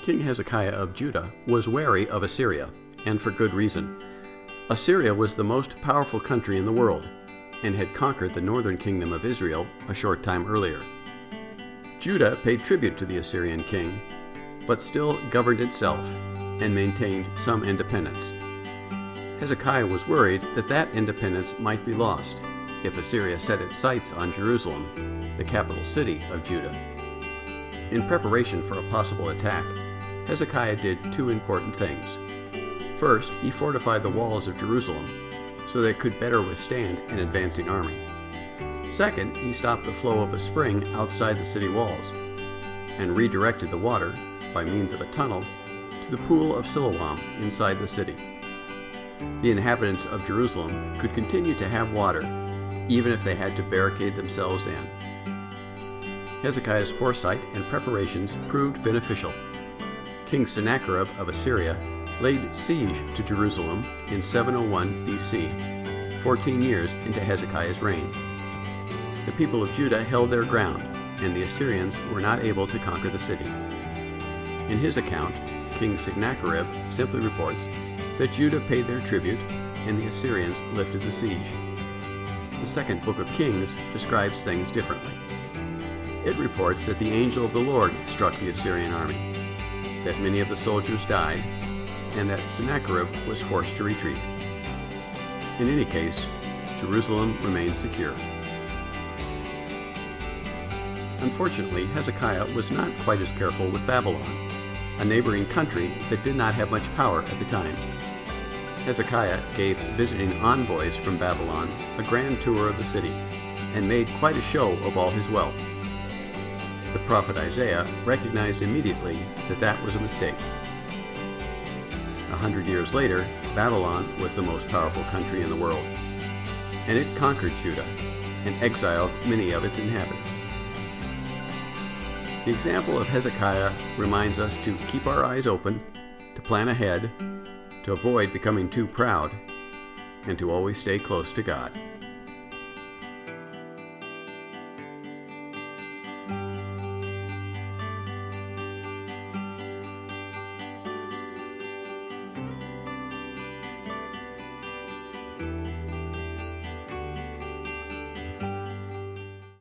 King Hezekiah of Judah was wary of Assyria, and for good reason. Assyria was the most powerful country in the world, and had conquered the northern kingdom of Israel a short time earlier. Judah paid tribute to the Assyrian king, but still governed itself and maintained some independence. Hezekiah was worried that that independence might be lost if Assyria set its sights on Jerusalem, the capital city of Judah. In preparation for a possible attack, Hezekiah did two important things. First, he fortified the walls of Jerusalem so that it could better withstand an advancing army. Second, he stopped the flow of a spring outside the city walls and redirected the water, by means of a tunnel, to the pool of Siloam inside the city. The inhabitants of Jerusalem could continue to have water, even if they had to barricade themselves in. Hezekiah's foresight and preparations proved beneficial. King Sennacherib of Assyria laid siege to Jerusalem in 701 BC, 14 years into Hezekiah's reign. The people of Judah held their ground, and the Assyrians were not able to conquer the city. In his account, King Sennacherib simply reports that Judah paid their tribute and the Assyrians lifted the siege. The second book of Kings describes things differently. It reports that the angel of the Lord struck the Assyrian army, that many of the soldiers died, and that Sennacherib was forced to retreat. In any case, Jerusalem remained secure. Unfortunately, Hezekiah was not quite as careful with Babylon, a neighboring country that did not have much power at the time. Hezekiah gave visiting envoys from Babylon a grand tour of the city and made quite a show of all his wealth. The prophet Isaiah recognized immediately that that was a mistake. 100 years later, Babylon was the most powerful country in the world, and it conquered Judah and exiled many of its inhabitants. The example of Hezekiah reminds us to keep our eyes open, to plan ahead, to avoid becoming too proud, and to always stay close to God.